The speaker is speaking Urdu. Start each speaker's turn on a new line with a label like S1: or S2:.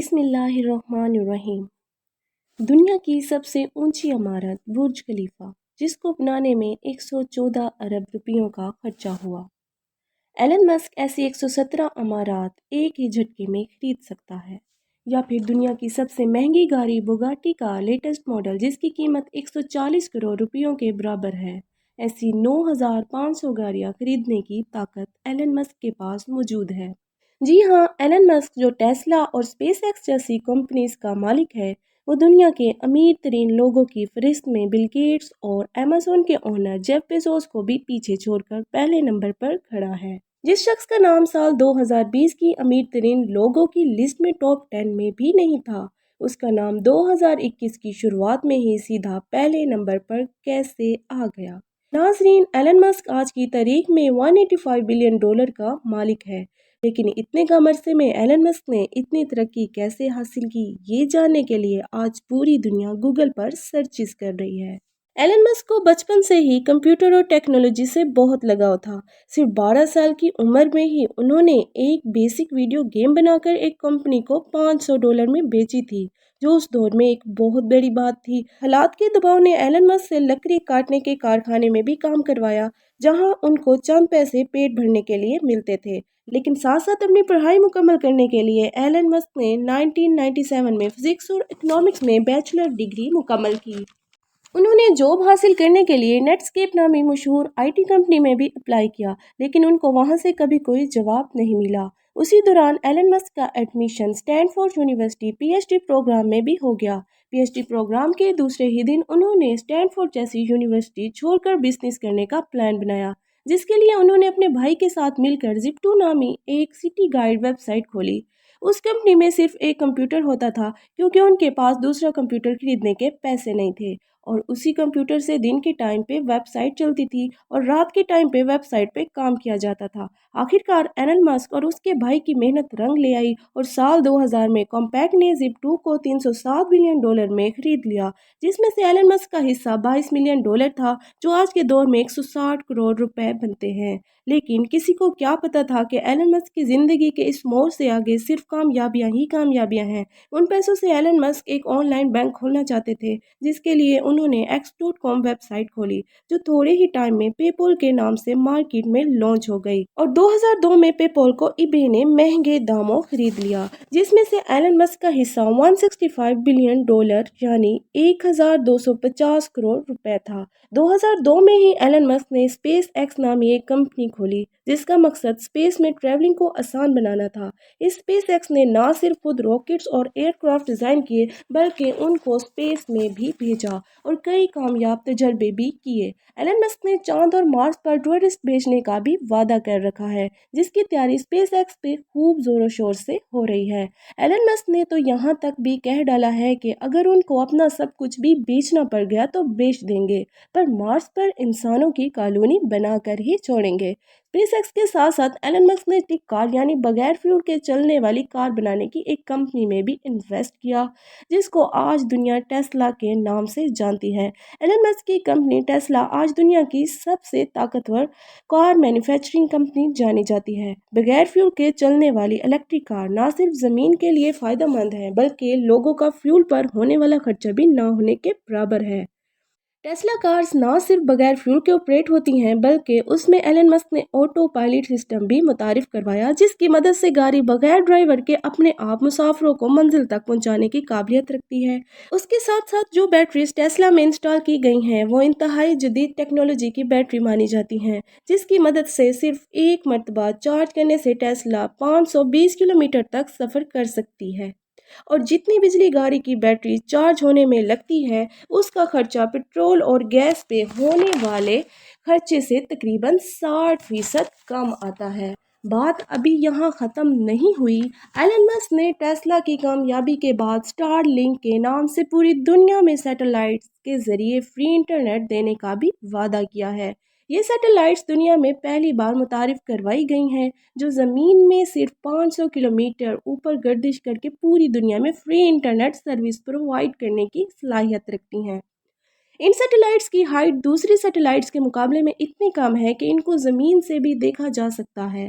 S1: بسم اللہ الرحمن الرحیم۔ دنیا کی سب سے اونچی عمارت برج خلیفہ، جس کو بنانے میں 114 ارب روپیوں کا خرچہ ہوا۔ ایلن مسک ایسی 117 عمارات ایک ہی جھٹکے میں خرید سکتا ہے۔ یا پھر دنیا کی سب سے مہنگی گاڑی بوگاٹی کا لیٹسٹ ماڈل، جس کی قیمت 140 کروڑ روپیوں کے برابر ہے۔ ایسی 9500 گاڑیاں خریدنے کی طاقت ایلن مسک کے پاس موجود ہے۔ جی ہاں، ایلن مسک جو ٹیسلا اور اسپیس ایکس جیسی کمپنیز کا مالک ہے، وہ دنیا کے امیر ترین لوگوں کی فہرست میں بل گیٹس اور ایمیزون کے اونر جیف بیزوس کو بھی پیچھے چھوڑ کر پہلے نمبر پر کھڑا ہے۔ جس شخص کا نام سال 2020 کی امیر ترین لوگوں کی لسٹ میں ٹاپ 10 میں بھی نہیں تھا، اس کا نام 2021 کی شروعات میں ہی سیدھا پہلے نمبر پر کیسے آ گیا؟ ناظرین، ایلن مسک آج کی تاریخ میں $185 بلین کا مالک ہے، لیکن اتنے کم عرصے میں ایلن مسک نے اتنی ترقی کیسے حاصل کی، یہ جاننے کے لیے آج پوری دنیا گوگل پر سرچز کر رہی ہے۔ ایلن مسک کو بچپن سے ہی کمپیوٹر اور ٹیکنالوجی سے بہت لگاؤ تھا۔ صرف 12 سال کی عمر میں ہی انہوں نے ایک بیسک ویڈیو گیم بنا کر ایک کمپنی کو $500 میں بیچی تھی، جو اس دور میں ایک بہت بڑی بات تھی۔ حالات کے دباؤ نے ایلن مسک سے لکڑی کاٹنے کے کارخانے میں بھی کام کروایا، جہاں ان کو چند پیسے پیٹ بھرنے کے لیے ملتے تھے، لیکن ساتھ ساتھ اپنی پڑھائی مکمل کرنے کے لیے ایلن مسک نے 1997 میں فزکس اور اکنامکس میں بیچلر ڈگری مکمل کی۔ انہوں نے جاب حاصل کرنے کے لیے نیٹ اسکیپ نامی مشہور IT کمپنی میں بھی اپلائی کیا، لیکن ان کو وہاں سے کبھی کوئی جواب نہیں ملا۔ اسی دوران ایلن مسک کا admission Stanford university PhD program میں بھی ہو گیا۔ PhD پروگرام کے دوسرے ہی دن انہوں نے اسٹینڈ فورڈ جیسی یونیورسٹی چھوڑ کر بزنس کرنے کا پلان بنایا، جس کے لیے انہوں نے اپنے بھائی کے ساتھ مل کر Zip2 نامی ایک سٹی گائیڈ ویب سائٹ کھولی۔ اس کمپنی میں صرف ایک کمپیوٹر ہوتا تھا، کیونکہ ان کے پاس دوسرا کمپیوٹر خریدنے کے پیسے نہیں تھے، اور اسی کمپیوٹر سے دن کے ٹائم پہ ویب سائٹ چلتی تھی اور رات کے ٹائم پہ ویب سائٹ پہ کام کیا جاتا تھا۔ آخرکار ایلن مسک اور اس کے بھائی کی محنت رنگ لے آئی، اور سال 2000 میں کمپیک نے Zip2 کو $307 بلین میں خرید لیا، جس میں سے ایلن مسک کا حصہ $22 ملین تھا، جو آج کے دور میں 160 کروڑ روپے بنتے ہیں۔ لیکن کسی کو کیا پتا تھا کہ ایلن مسک کی زندگی کے اس موڑ سے آگے صرف کامیابیاں ہی کامیابیاں ہیں۔ ان پیسوں سے ایلن مسک ایک آن لائن بینک کھولنا چاہتے تھے، جس کے لیے انہوں نے X.com ویب سائٹ کھولی، جو تھوڑے ہی ٹائم میں پے پال کے نام سے مارکیٹ میں لانچ ہو گئی، اور 2002 میں پے پال کو eBay نے مہنگے داموں خرید لیا، جس میں سے ایلن مسک کا حصہ $165 بلین یعنی 1250 کروڑ روپے تھا۔ 2002 میں ہی ایلن مسک نے اسپیس ایکس نامی ایک کمپنی کھولی، جس کا مقصد اسپیس میں ٹریولنگ کو آسان بنانا تھا۔ اس اسپیس ایکس نے نہ صرف خود راکٹس اور ایئر کرافٹ ڈیزائن کیے، بلکہ ان کو اسپیس میں بھی بھیجا اور کئی کامیاب تجربے بھی کیے۔ ایلن مسک نے چاند اور مارس پر ٹورسٹ بھیجنے کا بھی وعدہ کر رکھا ہے، جس کی تیاری اسپیس ایکس پہ خوب زور و شور سے ہو رہی ہے۔ ایلن مسک نے تو یہاں تک بھی کہہ ڈالا ہے کہ اگر ان کو اپنا سب کچھ بھی بیچنا پڑ گیا تو بیچ دیں گے، پر مارس پر انسانوں کی کالونی بنا کر ہی چھوڑیں گے۔ اسپیس ایکس کے ساتھ ساتھ ایلن مسک نے ٹک کار یعنی بغیر فیول کے چلنے والی کار بنانے کی ایک کمپنی میں بھی انویسٹ کیا، جس کو آج دنیا ٹیسلا کے نام سے جانتی ہے۔ ایلن مسک کی کمپنی ٹیسلا آج دنیا کی سب سے طاقتور کار مینوفیکچرنگ کمپنی جانی جاتی ہے۔ بغیر فیول کے چلنے والی الیکٹرک کار نہ صرف زمین کے لیے فائدہ مند ہے، بلکہ لوگوں کا فیول پر ہونے والا خرچہ بھی نہ ہونے کے برابر ہے۔ ٹیسلا کارز نہ صرف بغیر فیول کے آپریٹ ہوتی ہیں، بلکہ اس میں ایلن مسک نے آٹو پائلٹ سسٹم بھی متعارف کروایا، جس کی مدد سے گاڑی بغیر ڈرائیور کے اپنے آپ مسافروں کو منزل تک پہنچانے کی قابلیت رکھتی ہے۔ اس کے ساتھ ساتھ جو بیٹریز ٹیسلا میں انسٹال کی گئی ہیں، وہ انتہائی جدید ٹیکنالوجی کی بیٹری مانی جاتی ہیں، جس کی مدد سے صرف ایک مرتبہ چارج کرنے سے ٹیسلا 520 کلومیٹر تک سفر کر سکتی ہے، اور جتنی بجلی گاڑی کی بیٹری چارج ہونے میں لگتی ہے، اس کا خرچہ پٹرول اور گیس پہ ہونے والے خرچے سے تقریباً 60% کم آتا ہے۔ بات ابھی یہاں ختم نہیں ہوئی۔ ایلن مسک نے ٹیسلا کی کامیابی کے بعد اسٹار لنک کے نام سے پوری دنیا میں سیٹلائٹس کے ذریعے فری انٹرنیٹ دینے کا بھی وعدہ کیا ہے۔ یہ سیٹلائٹس دنیا میں پہلی بار متعارف کروائی گئی ہیں، جو زمین میں صرف 500 کلومیٹر اوپر گردش کر کے پوری دنیا میں فری انٹرنیٹ سروس پرووائڈ کرنے کی صلاحیت رکھتی ہیں۔ ان سیٹلائٹس کی ہائٹ دوسری سیٹلائٹس کے مقابلے میں اتنی کم ہے کہ ان کو زمین سے بھی دیکھا جا سکتا ہے۔